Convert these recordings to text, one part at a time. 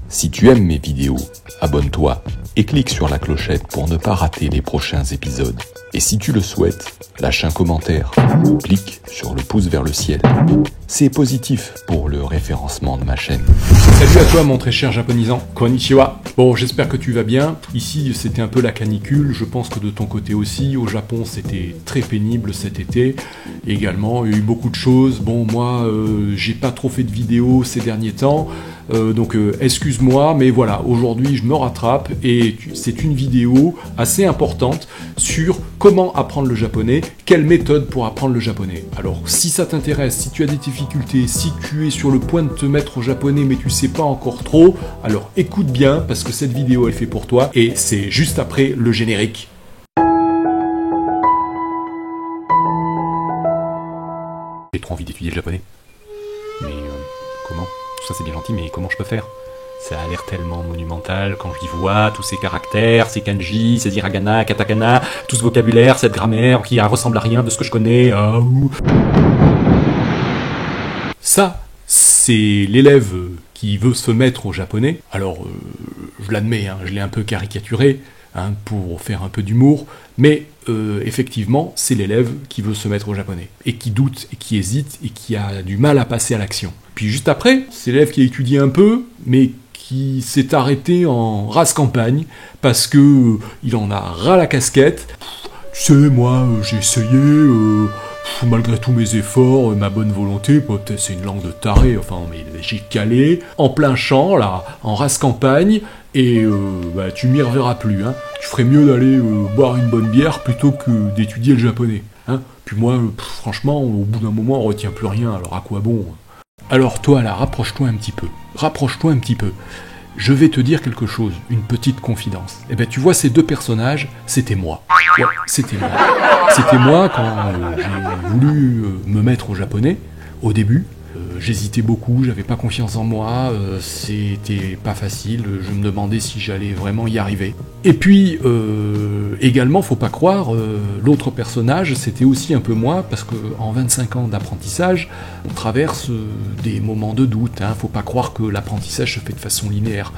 Si tu aimes mes vidéos, abonne-toi et clique sur la clochette pour ne pas rater les prochains épisodes. Et si tu le souhaites, lâche un commentaire ou clique sur le pouce vers le ciel. C'est positif pour le référencement de ma chaîne. Salut à toi mon très cher japonisant, konnichiwa. Bon, j'espère que tu vas bien. Ici, c'était un peu la canicule, je pense que de ton côté aussi. Au Japon, c'était très pénible cet été. Également, il y a eu beaucoup de choses. Bon, moi, j'ai pas trop fait de vidéos ces derniers temps. Donc excuse-moi, mais voilà, aujourd'hui je me rattrape et c'est une vidéo assez importante sur comment apprendre le japonais, quelle méthode pour apprendre le japonais. Alors si ça t'intéresse, si tu as des difficultés, si tu es sur le point de te mettre au japonais mais tu sais pas encore trop, alors écoute bien parce que cette vidéo elle est faite pour toi et c'est juste après le générique. J'ai trop envie d'étudier le japonais, mais comment ? Ça c'est bien gentil, mais comment je peux faire? Ça a l'air tellement monumental quand j'y vois tous ces caractères, ces kanji, ces hiragana, katakana, tout ce vocabulaire, cette grammaire qui ressemble à rien de ce que je connais. Ça, c'est l'élève qui veut se mettre au japonais. Alors, je l'admets, je l'ai un peu caricaturé pour faire un peu d'humour, mais effectivement, c'est l'élève qui veut se mettre au japonais, et qui doute, et qui hésite, et qui a du mal à passer à l'action. Puis juste après, c'est l'élève qui a étudié un peu, mais qui s'est arrêté en race campagne, parce que il en a ras la casquette. Tu sais, moi, j'ai essayé, malgré tous mes efforts, ma bonne volonté, peut-être c'est une langue de taré, enfin, mais j'ai calé, en plein champ, là, en race campagne, et tu m'y reverras plus, Tu ferais mieux d'aller boire une bonne bière plutôt que d'étudier le japonais, Puis moi, franchement, au bout d'un moment, on retient plus rien, alors à quoi bon? Alors toi là, rapproche-toi un petit peu. Je vais te dire quelque chose, une petite confidence. Eh ben tu vois ces deux personnages, c'était moi. Ouais, c'était moi. C'était moi quand j'ai voulu me mettre au japonais, au début. J'hésitais beaucoup, j'avais pas confiance en moi, c'était pas facile, je me demandais si j'allais vraiment y arriver. Et puis, également, faut pas croire, l'autre personnage, c'était aussi un peu moi, parce que en 25 ans d'apprentissage, on traverse des moments de doute, faut pas croire que l'apprentissage se fait de façon linéaire.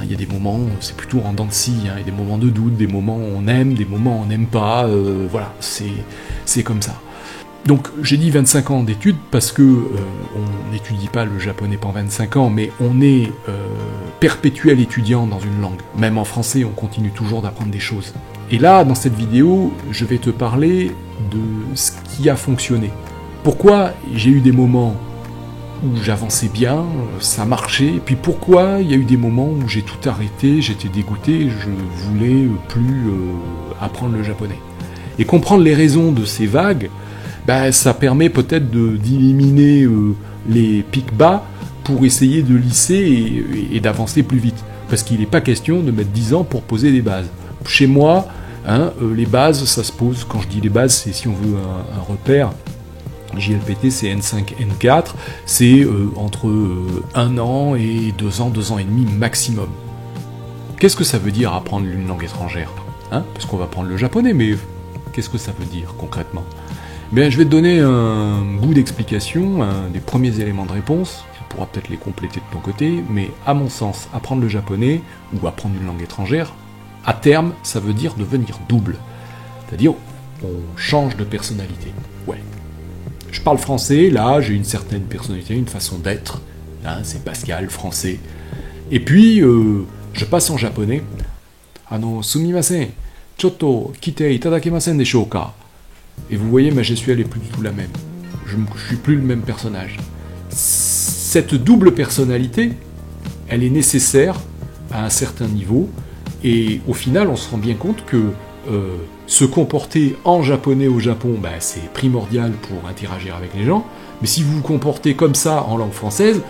Il y a des moments, c'est plutôt en dents de scie, il y a des moments de doute, des moments où on aime, des moments où on n'aime pas, voilà, c'est comme ça. Donc j'ai dit 25 ans d'études parce que on n'étudie pas le japonais pendant 25 ans, mais on est perpétuel étudiant dans une langue. Même en français, on continue toujours d'apprendre des choses. Et là, dans cette vidéo, je vais te parler de ce qui a fonctionné. Pourquoi j'ai eu des moments où j'avançais bien, ça marchait, et puis pourquoi il y a eu des moments où j'ai tout arrêté, j'étais dégoûté, je voulais plus apprendre le japonais. Et comprendre les raisons de ces vagues, ça permet peut-être d'éliminer les pics bas pour essayer de lisser et d'avancer plus vite. Parce qu'il n'est pas question de mettre 10 ans pour poser des bases. Chez moi, les bases, ça se pose, quand je dis les bases, c'est si on veut un repère, JLPT c'est N5, N4, c'est entre 1 an et 2 ans et demi maximum. Qu'est-ce que ça veut dire apprendre une langue étrangère? Parce qu'on va prendre le japonais, mais qu'est-ce que ça veut dire concrètement? Bien, je vais te donner un bout d'explication, des premiers éléments de réponse, tu pourras peut-être les compléter de ton côté, mais à mon sens, apprendre le japonais, ou apprendre une langue étrangère, à terme, ça veut dire devenir double. C'est-à-dire, on change de personnalité. Ouais. Je parle français, là, j'ai une certaine personnalité, une façon d'être, c'est Pascal, français. Et puis, je passe en japonais. Sumimasen, chotto kite itadakemasen deshou ka? Et vous voyez, ma gestuelle est plus du tout la même. Je suis plus le même personnage. Cette double personnalité, elle est nécessaire à un certain niveau, et au final, on se rend bien compte que se comporter en japonais au Japon, c'est primordial pour interagir avec les gens, mais si vous vous comportez comme ça en langue française,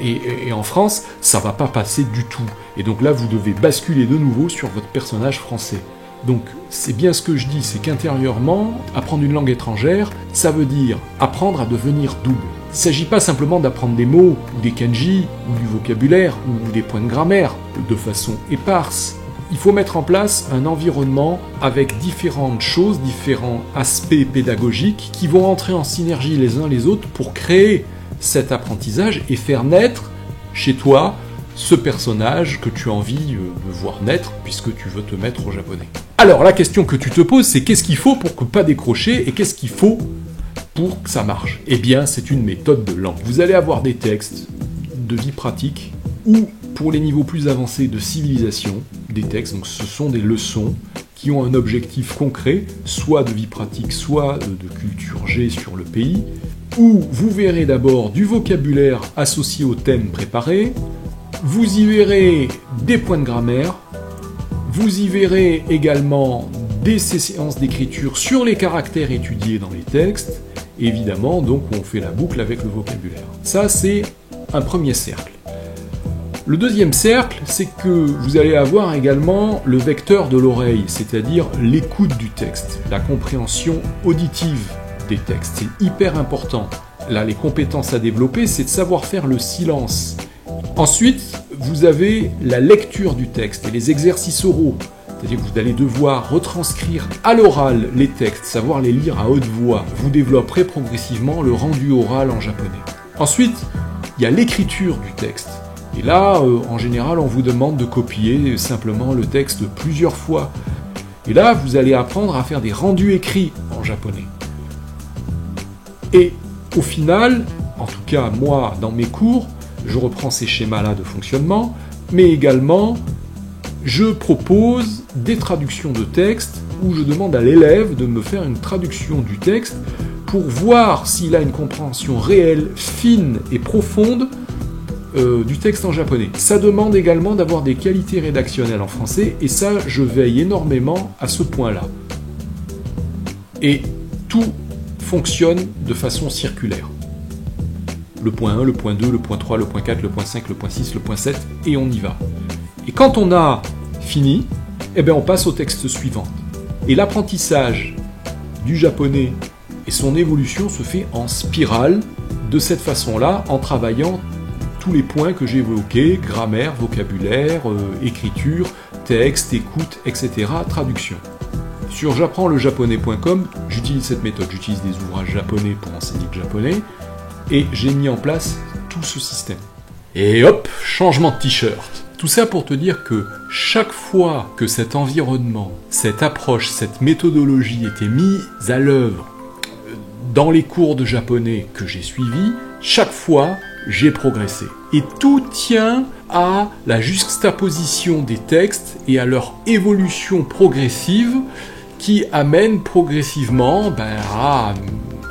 et en France, ça va pas passer du tout. Et donc là, vous devez basculer de nouveau sur votre personnage français. Donc, c'est bien ce que je dis, c'est qu'intérieurement, apprendre une langue étrangère, ça veut dire apprendre à devenir double. Il ne s'agit pas simplement d'apprendre des mots, ou des kanji, ou du vocabulaire, ou des points de grammaire, de façon éparse. Il faut mettre en place un environnement avec différentes choses, différents aspects pédagogiques qui vont entrer en synergie les uns les autres pour créer cet apprentissage et faire naître chez toi ce personnage que tu as envie de voir naître, puisque tu veux te mettre au japonais. Alors, la question que tu te poses, c'est qu'est-ce qu'il faut pour ne pas décrocher, et qu'est-ce qu'il faut pour que ça marche? Eh bien, c'est une méthode de langue. Vous allez avoir des textes de vie pratique, ou pour les niveaux plus avancés de civilisation, des textes, donc ce sont des leçons qui ont un objectif concret, soit de vie pratique, soit de culture G sur le pays, où vous verrez d'abord du vocabulaire associé au thème préparé, vous y verrez des points de grammaire, vous y verrez également des séances d'écriture sur les caractères étudiés dans les textes, et évidemment, donc, on fait la boucle avec le vocabulaire. Ça, c'est un premier cercle. Le deuxième cercle, c'est que vous allez avoir également le vecteur de l'oreille, c'est-à-dire l'écoute du texte, la compréhension auditive des textes. C'est hyper important. Là, les compétences à développer, c'est de savoir faire le silence. Ensuite, vous avez la lecture du texte et les exercices oraux. C'est-à-dire que vous allez devoir retranscrire à l'oral les textes, savoir les lire à haute voix. Vous développerez progressivement le rendu oral en japonais. Ensuite, il y a l'écriture du texte. Et là, en général, on vous demande de copier simplement le texte plusieurs fois. Et là, vous allez apprendre à faire des rendus écrits en japonais. Et au final, en tout cas moi, dans mes cours, je reprends ces schémas-là de fonctionnement, mais également, je propose des traductions de texte où je demande à l'élève de me faire une traduction du texte pour voir s'il a une compréhension réelle, fine et profonde du texte en japonais. Ça demande également d'avoir des qualités rédactionnelles en français, et ça, je veille énormément à ce point-là. Et tout fonctionne de façon circulaire. Le point 1, le point 2, le point 3, le point 4, le point 5, le point 6, le point 7, et on y va. Et quand on a fini, eh bien on passe au texte suivant. Et l'apprentissage du japonais et son évolution se fait en spirale, de cette façon-là, en travaillant tous les points que j'ai évoqués, grammaire, vocabulaire, écriture, texte, écoute, etc., traduction. Sur j'apprendslejaponais.com, j'utilise cette méthode, j'utilise des ouvrages japonais pour enseigner le japonais, et j'ai mis en place tout ce système. Et hop, changement de t-shirt. Tout ça pour te dire que chaque fois que cet environnement, cette approche, cette méthodologie était mise à l'œuvre dans les cours de japonais que j'ai suivis, chaque fois, j'ai progressé. Et tout tient à la juxtaposition des textes et à leur évolution progressive qui amène progressivement à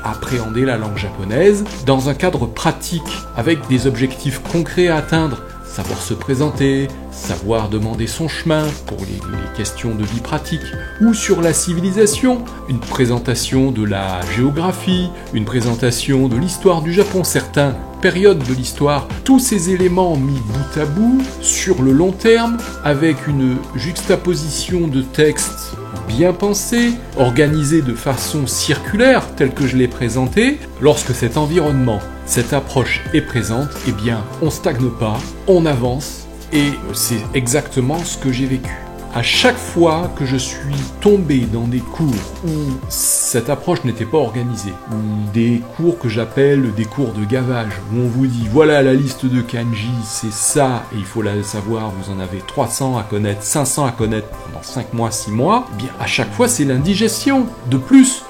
appréhender la langue japonaise dans un cadre pratique, avec des objectifs concrets à atteindre, savoir se présenter, savoir demander son chemin pour les questions de vie pratique, ou sur la civilisation, une présentation de la géographie, une présentation de l'histoire du Japon, certaines périodes de l'histoire, tous ces éléments mis bout à bout, sur le long terme, avec une juxtaposition de textes bien pensés, organisés de façon circulaire, telle que je l'ai présenté. Lorsque cet environnement, cette approche est présente, eh bien, on stagne pas, on avance, et c'est exactement ce que j'ai vécu. À chaque fois que je suis tombé dans des cours où cette approche n'était pas organisée, ou des cours que j'appelle des cours de gavage, où on vous dit voilà la liste de kanji, c'est ça, et il faut la savoir, vous en avez 300 à connaître, 500 à connaître pendant 5 mois, 6 mois, eh bien à chaque fois c'est l'indigestion. De plus,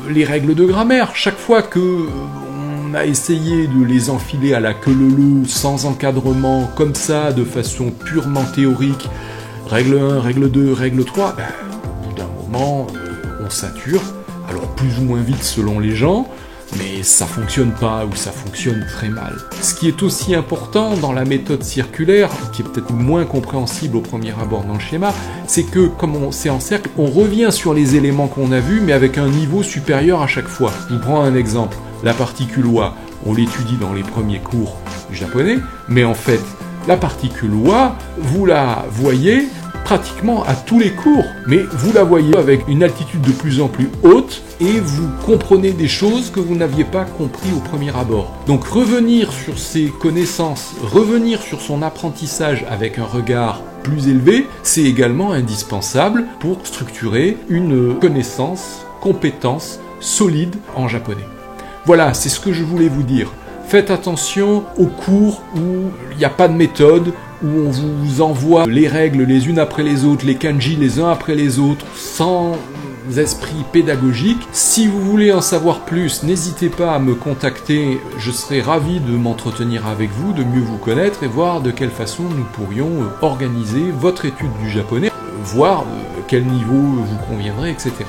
les règles de grammaire, chaque fois que on a essayé de les enfiler à la queue leu-leu, sans encadrement, comme ça, de façon purement théorique, règle 1, règle 2, règle 3, au bout d'un moment, on sature, alors plus ou moins vite selon les gens, mais ça fonctionne pas ou ça fonctionne très mal. Ce qui est aussi important dans la méthode circulaire, qui est peut-être moins compréhensible au premier abord dans le schéma, c'est que, comme c'est en cercle, on revient sur les éléments qu'on a vus, mais avec un niveau supérieur à chaque fois. Je vous prends un exemple. La particule wa, on l'étudie dans les premiers cours japonais, mais en fait, la particule wa, vous la voyez pratiquement à tous les cours, mais vous la voyez avec une altitude de plus en plus haute et vous comprenez des choses que vous n'aviez pas compris au premier abord. Donc revenir sur ses connaissances, revenir sur son apprentissage avec un regard plus élevé, c'est également indispensable pour structurer une connaissance, compétence solide en japonais. Voilà, c'est ce que je voulais vous dire. Faites attention aux cours où il n'y a pas de méthode, où on vous envoie les règles les unes après les autres, les kanji les uns après les autres, sans esprit pédagogique. Si vous voulez en savoir plus, n'hésitez pas à me contacter, je serai ravi de m'entretenir avec vous, de mieux vous connaître et voir de quelle façon nous pourrions organiser votre étude du japonais, voir quel niveau vous conviendrait, etc.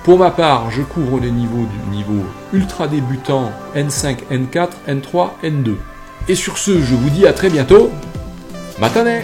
Pour ma part, je couvre les niveaux du niveau ultra débutant N5, N4, N3, N2. Et sur ce, je vous dis à très bientôt. Matane!